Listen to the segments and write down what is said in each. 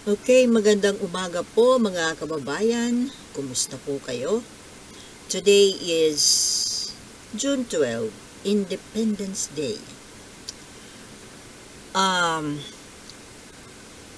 Okay, magandang umaga po mga kababayan. Kumusta po kayo? Today is June 12, Independence Day.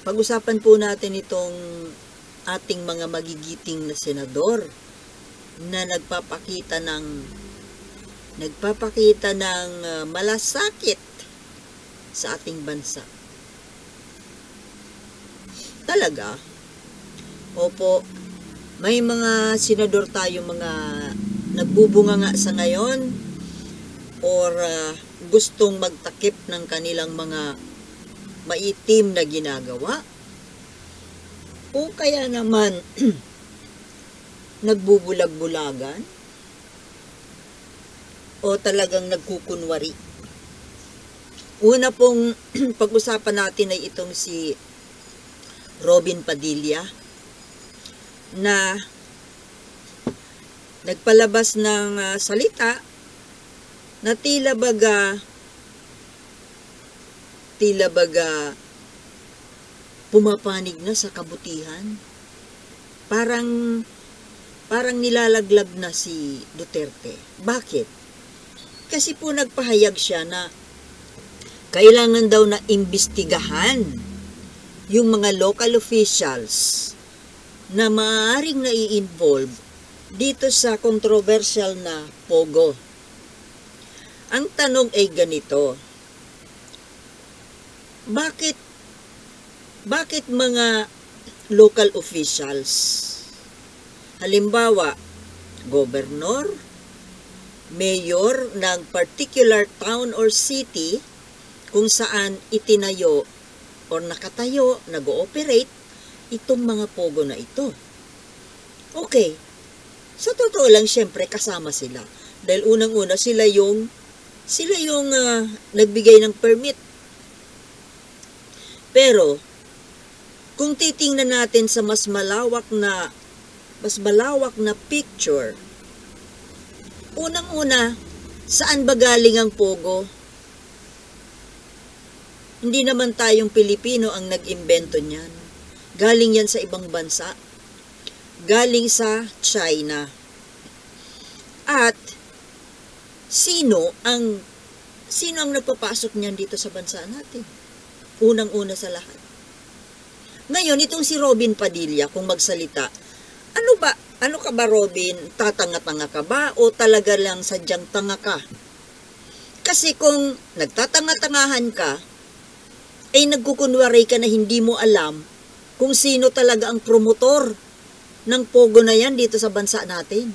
Pag-usapan po natin itong ating mga magigiting na senador na nagpapakita ng malasakit sa ating bansa. Talaga? Opo, may mga senador tayo mga nagbubunga nga sa ngayon or gustong magtakip ng kanilang mga maitim na ginagawa o kaya naman nagbubulag-bulagan o talagang nagkukunwari. Una pong pag-usapan natin ay itong si Robin Padilla na nagpalabas ng salita na tila baga pumapanig na sa kabutihan. Parang nilalaglag na si Duterte. Bakit? Kasi po nagpahayag siya na kailangan daw na imbestigahan yung mga local officials na maaaring nai-involve dito sa controversial na Pogo. Ang tanong ay ganito, bakit mga local officials, halimbawa, gobernur, mayor ng particular town or city kung saan itinayo or nakatayo, nag-ooperate itong mga Pogo na ito. Okay, sa totoo lang syempre kasama sila. Dahil unang-una sila yung nagbigay ng permit. Pero kung titingnan natin sa mas malawak na picture, unang-una, saan ba galing ang Pogo? Hindi naman tayong Pilipino ang nag-imbento niyan. Galing yan sa ibang bansa. Galing sa China. At sino ang nagpapasok niyan dito sa bansa natin? Unang-una sa lahat. Ngayon, itong si Robin Padilla, kung magsalita, ano ka ba Robin? Tatanga-tanga ka ba? O talaga lang sadyang tanga ka? Kasi kung nagtatanga-tangahan ka, ay nagkukunwari ka na hindi mo alam kung sino talaga ang promotor ng Pogo na yan dito sa bansa natin.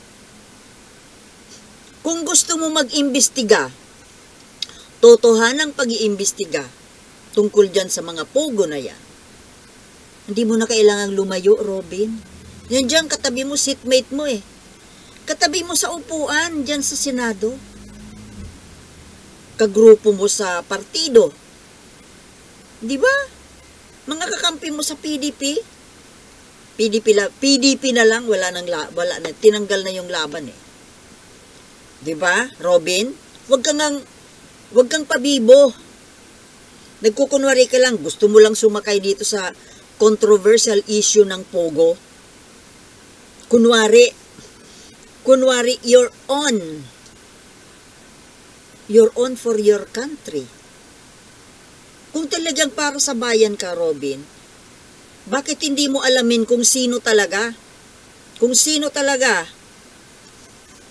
Kung gusto mo mag-imbestiga, totohanang pag-iimbestiga tungkol dyan sa mga Pogo na yan, hindi mo na kailangang lumayo, Robin. Yan dyan, katabi mo, seatmate mo eh. Katabi mo sa upuan dyan sa Senado. Kagrupo mo sa partido. Di ba? Mga kakampi mo sa PDP na lang, wala na, tinanggal na yung laban eh. Di ba, Robin? Huwag kang pabibo. Nagkukunwari ka lang, gusto mo lang sumakay dito sa controversial issue ng Pogo. Kunwari, you're on for your country. Kung talagang para sa bayan ka, Robin, bakit hindi mo alamin kung sino talaga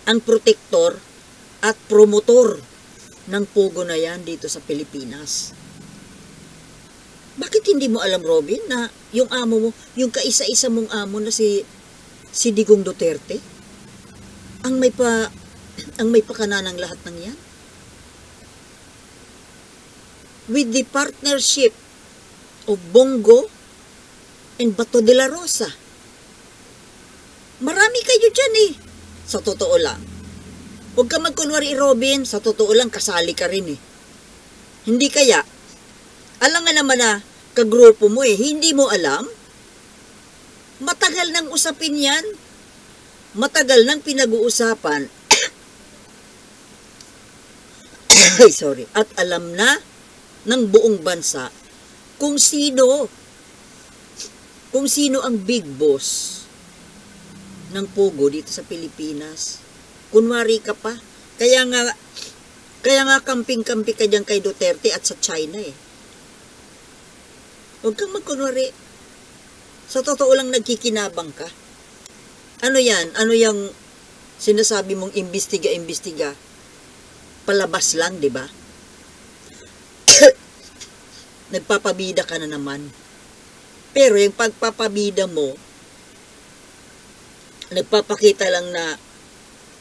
ang protector at promotor ng Pogo na yan dito sa Pilipinas? Bakit hindi mo alam, Robin, na yung amo mo, yung kaisa-isa mong amo na si Digong Duterte, ang may pakananang lahat ng yan? With the partnership of Bongo and Bato de la Rosa. Marami kayo dyan eh. Sa totoo lang. Huwag ka magkunwari, Robin, sa totoo lang, kasali ka rin eh. Hindi kaya, alam nga naman na, kagrupo mo eh, hindi mo alam? Matagal nang usapin yan. Matagal nang pinag-uusapan. Sorry. At alam na ng buong bansa kung sino kung sino ang big boss ng Pogo dito sa Pilipinas. Kunwari ka pa. Kaya nga kamping-kampi ka dyan kay Duterte at sa China eh. Huwag kang magkunwari. Sa totoo lang nagkikinabang ka. Ano yan? Ano yung sinasabi mong imbestiga? Palabas lang, di ba? Nagpapabida ka na naman. Pero yung pagpapabida mo, nagpapakita lang na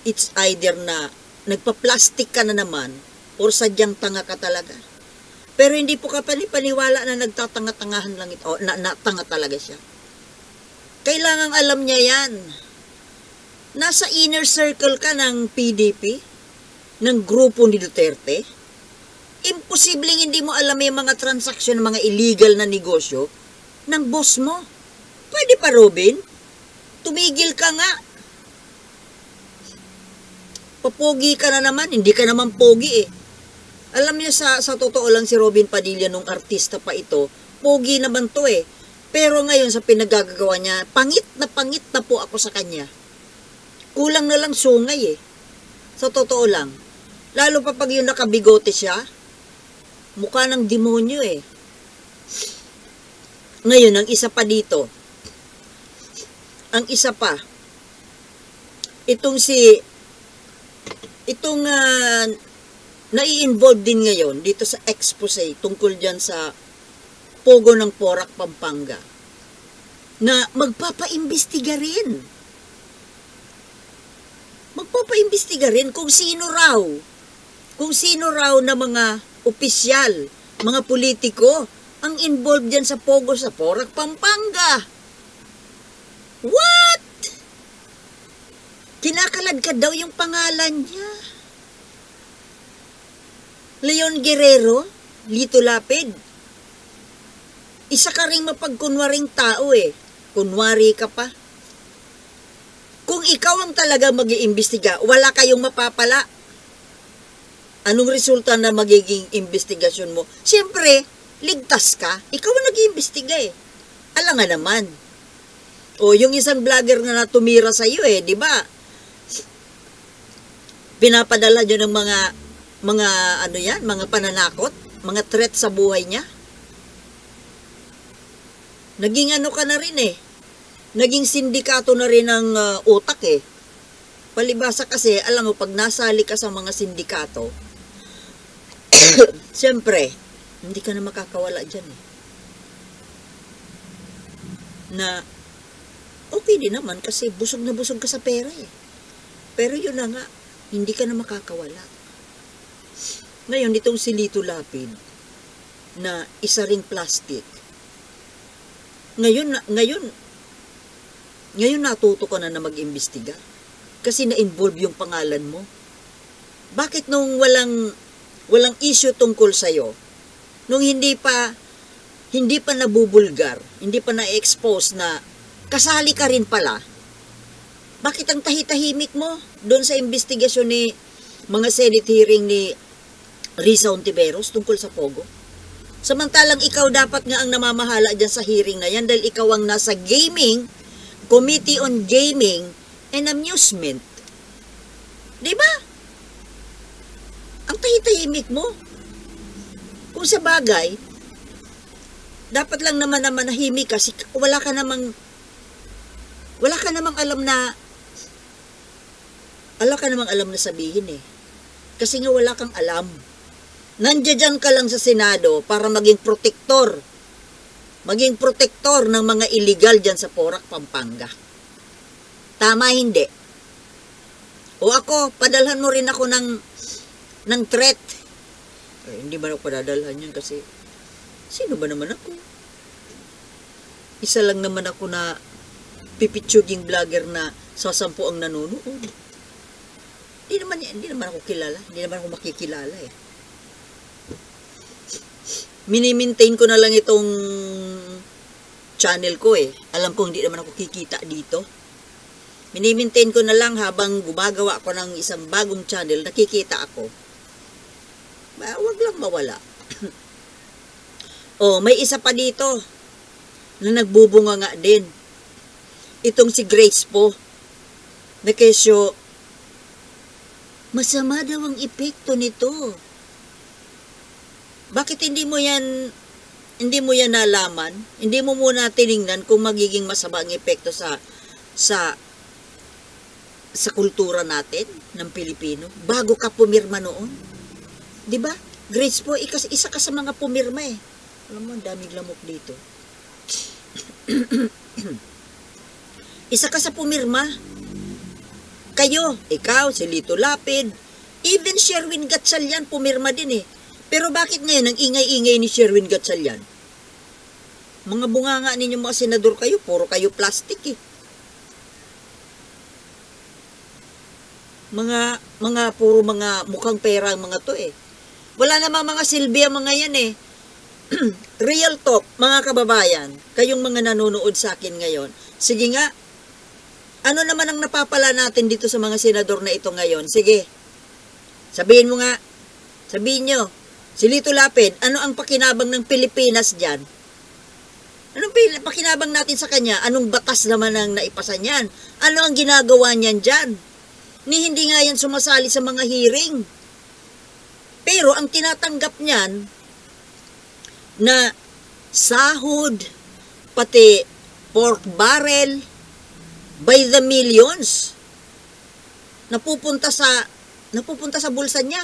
it's either na nagpa-plastic ka na naman or sadyang tanga ka talaga. Pero hindi po ka paniwala na nagtatanga-tangahan lang ito. O, tanga talaga siya. Kailangang alam niya yan. Nasa inner circle ka ng PDP, ng grupo ni Duterte. Imposibleng hindi mo alam yung mga transaksyon, mga illegal na negosyo ng boss mo. Pwede pa, Robin? Tumigil ka nga. Papogi ka na naman, hindi ka naman pogi eh. Alam niyo sa totoo lang si Robin Padilla nung artista pa ito, pogi naman to eh. Pero ngayon sa pinagagagawa niya, pangit na po ako sa kanya. Kulang na lang sungay eh. Sa totoo lang. Lalo pa pag yung nakabigote siya, mukha ng demonyo eh. Ngayon, ang isa pa dito. Ang isa pa. Itong nai-involve din ngayon dito sa expose tungkol dyan sa Pogo ng Porac, Pampanga na magpapaimbestiga rin. Magpapaimbestiga rin kung sino raw na mga opisyal, mga politiko ang involved dyan sa Pogo sa Porac, Pampanga. What? Kinakalagkad daw yung pangalan niya. Leon Guerrero, Lito Lapid. Isa ka ring mapagkunwaring tao eh. Kunwari ka pa. Kung ikaw ang talaga mag-iimbestiga, wala kayong mapapala. Anong resulta na magiging investigasyon mo? Siyempre, ligtas ka. Ikaw ang nag-iimbestiga eh. Alam nga naman. O, yung isang vlogger na tumira sa iyo eh, di ba? Pinapadala nyo ng mga pananakot, mga threat sa buhay niya. Naging ano ka na rin eh. Naging sindikato na rin ng utak eh. Palibasa kasi, alam mo, pag nasali ka sa mga sindikato, siyempre, hindi ka na makakawala dyan eh. Na, okay din naman kasi busog na busog ka sa pera eh. Pero yun na nga, hindi ka na makakawala. Ngayon, itong si Lito Lapid, na isa ring plastic, ngayon natuto ka na mag-imbestiga. Kasi na-involve yung pangalan mo. Bakit nung walang issue tungkol sa'yo, nung hindi pa nabubulgar, hindi pa na-expose na kasali ka rin pala, bakit ang tahitahimik mo doon sa investigasyon ni mga Senate hearing ni Risa Ontiveros tungkol sa Pogo? Samantalang ikaw dapat nga ang namamahala dyan sa hearing na yan dahil ikaw ang nasa gaming, Committee on Gaming and Amusement. Diba? Ang tahitahimik mo. Kung sa bagay, dapat lang naman nahimik kasi wala ka namang alam na sabihin eh. Kasi nga wala kang alam. Nandiyan ka lang sa Senado para maging protektor ng mga illegal dyan sa Porac, Pampanga. Tama hindi? O ako, padalhan mo rin ako ng threat. Hindi ba ako padadalhan yan kasi sino ba naman ako? Isa lang naman ako na pipitsuging vlogger na sa 10 ang nanonood. Hindi naman ako kilala. Hindi naman ako makikilala eh. Mini-maintain ko na lang itong channel ko eh. Alam ko hindi naman ako kikita dito. Mini-maintain ko na lang habang gumagawa ako ng isang bagong channel, nakikita ako. Wag lang mawala. Oh, may isa pa dito. na nagbubunga nga din. Itong si Grace po, na kesyo, masama daw ang epekto nito. Bakit hindi mo yan nalaman? Hindi mo muna tiningnan kung magiging masama ang epekto sa kultura natin ng Pilipino bago ka pumirma noon? 'Di ba? Grace po, isa ka sa mga pumirma eh. Alam mo, ang daming lamok dito. Isa ka sa pumirma. Kayo, ikaw, si Lito Lapid, even Sherwin Gatchalian pumirma din eh. Pero bakit ngayon ang ingay-ingay ni Sherwin Gatchalian? Mga bunganga ninyo mga senador kayo, puro kayo plastic eh. Puro mga mukhang pera ang mga to eh. Wala namang mga silbi ang mga yan eh. Real talk, mga kababayan, kayong mga nanonood sa akin ngayon. Sige nga, ano naman ang napapala natin dito sa mga senador na ito ngayon? Sige, sabihin mo nga, sabihin nyo, si Lito Lapid, ano ang pakinabang ng Pilipinas dyan? Anong pakinabang natin sa kanya? Anong batas naman ang naipasa niyan? Ano ang ginagawa niyan dyan? Ni hindi nga yan sumasali sa mga hearing. Pero ang tinatanggap niyan na sahod, pati pork barrel, by the millions, napupunta sa bulsa niya.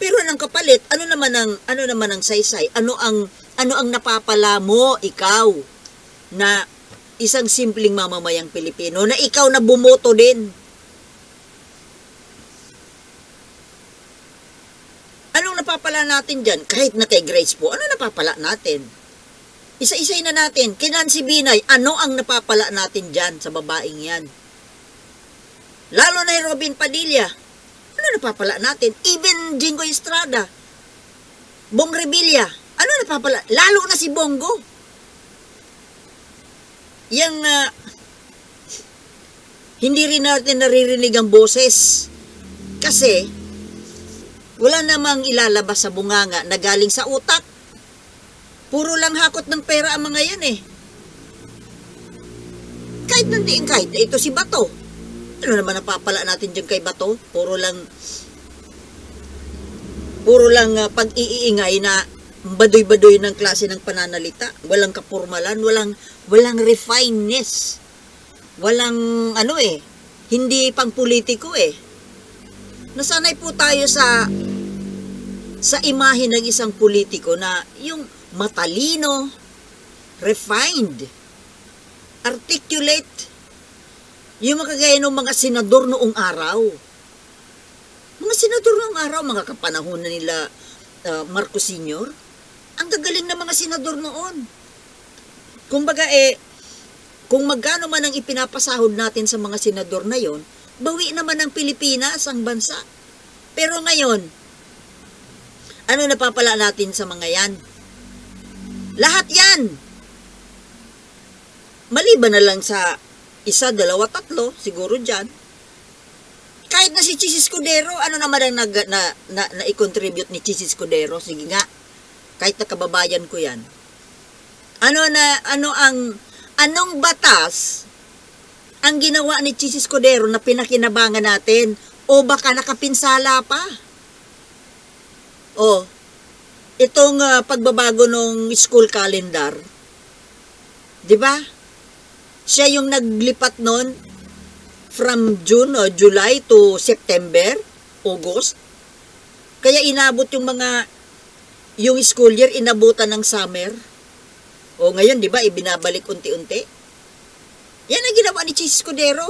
Pero anong kapalit? Ano naman ang saysay? Ano ang napapala mo ikaw na isang simpleng mamamayang Pilipino na ikaw na bumoto din? Anong napapala natin dyan? Kahit na kay Grace po, ano napapala natin? Isa-isay na natin. Kay Nancy Binay, ano ang napapala natin dyan sa babaeng yan? Lalo na Robin Padilla, ano napapala natin? Even Jingo Estrada, Bong Revilla, ano napapala? Lalo na si Bongo. Yang hindi rin natin naririnig ang boses. Kasi, wala namang ilalabas sa bunganga na galing sa utak. Puro lang hakot ng pera ang mga yan eh. Kahit ito si Bato. Ano naman napapala natin dyan kay Bato? Puro lang pag-iingay na badoy-badoy ng klase ng pananalita. Walang kapurmalan, walang refineness. Walang hindi pang politiko eh. Nasanay po tayo sa imahe ng isang politiko na yung matalino, refined, articulate, yung makagaya ng mga senador noong araw. Mga senador noong araw, mga kapanahon na nila Marcos Sr., ang gagaling na mga senador noon. Kumbaga kung magkano man ang ipinapasahod natin sa mga senador na yon, bawi naman ng Pilipinas ang bansa. Pero ngayon, ano napapala natin sa mga yan? Lahat yan. Maliban na lang sa isa, dalawa, tatlo, siguro dyan. Kahit na si Chis Escudero, ano naman ang na-i-contribute ni Chis Escudero? Sige nga, kahit na kababayan ko yan. Anong batas ang ginawa ni Chis Escudero na pinakinabangan natin? O baka nakapinsala pa? Itong pagbabago ng school calendar, di ba? Siya yung naglipat nun from June o July to September, August. Kaya inabot yung school year, inabutan ng summer. O ngayon, di ba, ibinabalik unti-unti. Yan ang ginawa ni Chis Escudero.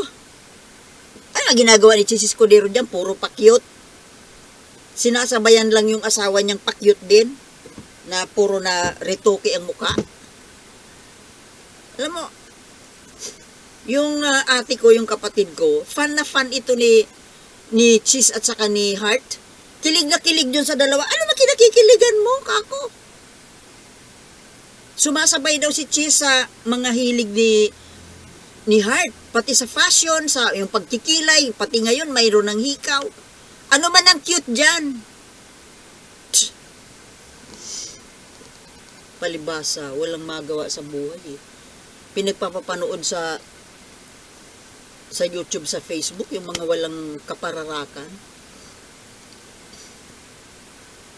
Ano ang ginagawa ni Chis Escudero dyan? Puro pakyut. Sinasabayan lang yung asawa niyang pakyut din, na puro na retoke ang mukha. Alam mo, yung ate ko, yung kapatid ko, fan na fan ito ni Chis at saka ni Hart. Kilig na kilig dun sa dalawa. Ano na kinakikiligan mo, kako? Sumasabay daw si Chis sa mga hilig ni Hart, pati sa fashion, sa yung pagkikilay, pati ngayon mayroon ng hikaw. Ano man ang cute dyan? palibasa, walang magawa sa buhay eh. Pinagpapapanood sa YouTube, sa Facebook, yung mga walang kapararakan.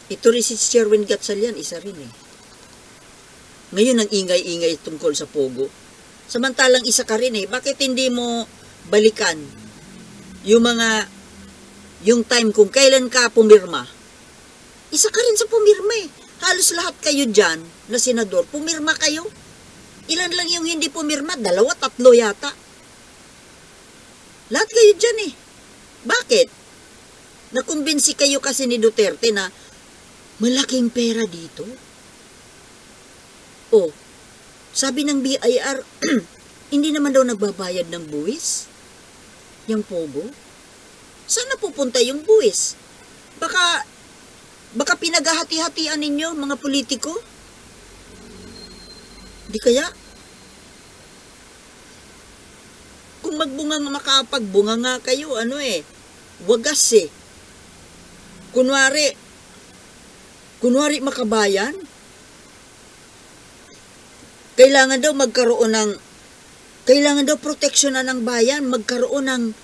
Ito rin si Sherwin Gatchalian, isa rin eh. Ngayon ang ingay-ingay tungkol sa Pogo. Samantalang isa ka rin eh. Bakit hindi mo balikan yung time kung kailan ka pumirma? Isa ka rin sa pumirma eh. Halos lahat kayo dyan na senador, pumirma kayo. Ilan lang yung hindi pumirma? 2, 3 yata. Lahat kayo dyan eh. Bakit? Nakumbinsi kayo kasi ni Duterte na malaking pera dito. Oh, sabi ng BIR, hindi naman daw nagbabayad ng buwis. Yung Pogo. Saan pupunta yung buwis? Baka pinaghahati-hatian ninyo, mga politiko? Di kaya? Kung makapagbunga nga kayo, wagas eh. Kunwari makabayan, kailangan daw proteksyonan ng bayan, magkaroon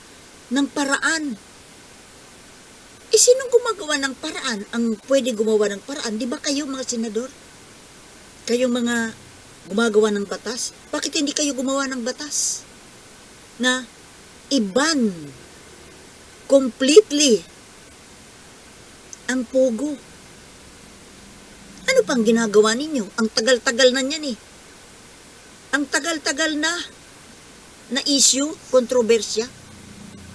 ng paraan. Sinong gumagawa ng paraan? Ang pwede gumawa ng paraan, di ba kayo mga senador? Kayong mga gumagawa ng batas? Bakit hindi kayo gumawa ng batas na i-ban completely ang Pogo? Ano pang ginagawa ninyo? Ang tagal-tagal na niyan eh. Ang tagal-tagal na issue, kontrobersya.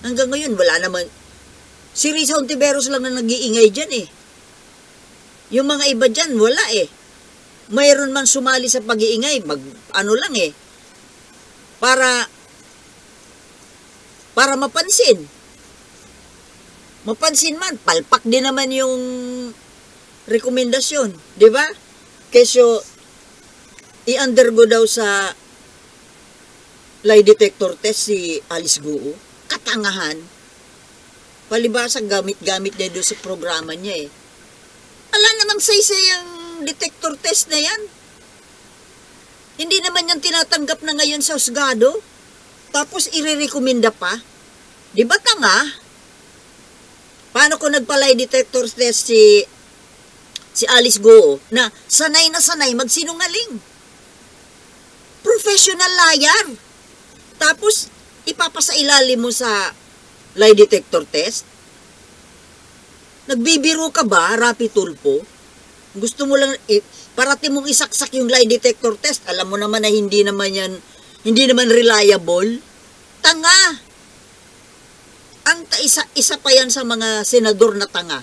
Hanggang ngayon, wala naman. Si Risa Hontiveros lang na nag-iingay dyan eh. Yung mga iba dyan, wala eh. Mayroon man sumali sa pag-iingay, lang eh. Para mapansin. Mapansin man, palpak din naman yung rekomendasyon. Di ba? Kesyo, i-undergo daw sa lie detector test si Alice Guo. Katangahan. Palibasa, gamit-gamit niya doon sa programa niya eh. Ala namang say-say ang detector test na yan. Hindi naman yan tinatanggap na ngayon sa husgado. Tapos irerekomenda pa. Di ba tanga? Paano kung nagpa-lie detector test si Alice Guo na sanay magsinungaling? Professional liar. Tapos ipapasailalim mo sa lie detector test? Nagbibiro ka ba, Rapi Tulfo? Gusto mo lang, parating mong isaksak yung lie detector test, alam mo naman na hindi naman reliable. Tanga! Isa pa yan sa mga senador na tanga.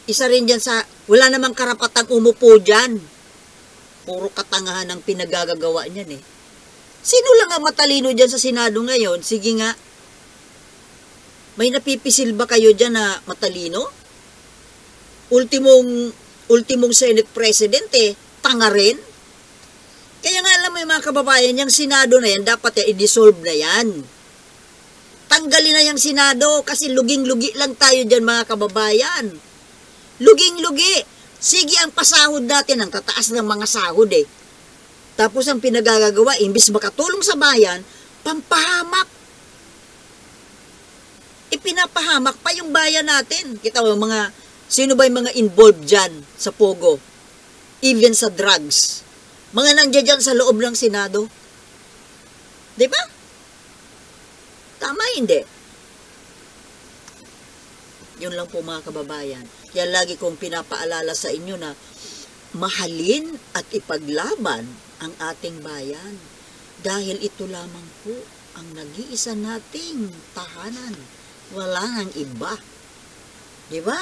Isa rin dyan sa, wala namang karapatang umupo dyan. Puro katangahan ang pinagagagawa niyan eh. Sino lang ang matalino dyan sa Senado ngayon? Sige nga, may napipisil ba kayo dyan na matalino? Ultimong Senate President tanga rin. Kaya nga alam mo yung mga kababayan, yung Senado na yan, dapat i-dissolve na yan. Tanggalin na yung Senado kasi luging-lugi lang tayo dyan mga kababayan. Luging-lugi. Sige ang pasahod natin, ang tataas ng mga sahod eh. Tapos ang pinagagagawa, imbis makatulong sa bayan, pampahamak. Ipinapahamak pa yung bayan natin. Kita mo, sino ba yung mga involved dyan sa Pogo? Even sa drugs. Mga nandiyan dyan sa loob ng Senado. Diba? Tama, hindi. Yun lang po mga kababayan. Yan lagi kong pinapaalala sa inyo na mahalin at ipaglaban ang ating bayan. Dahil ito lamang po ang nag-iisa nating tahanan. Wala nang iba. Diba?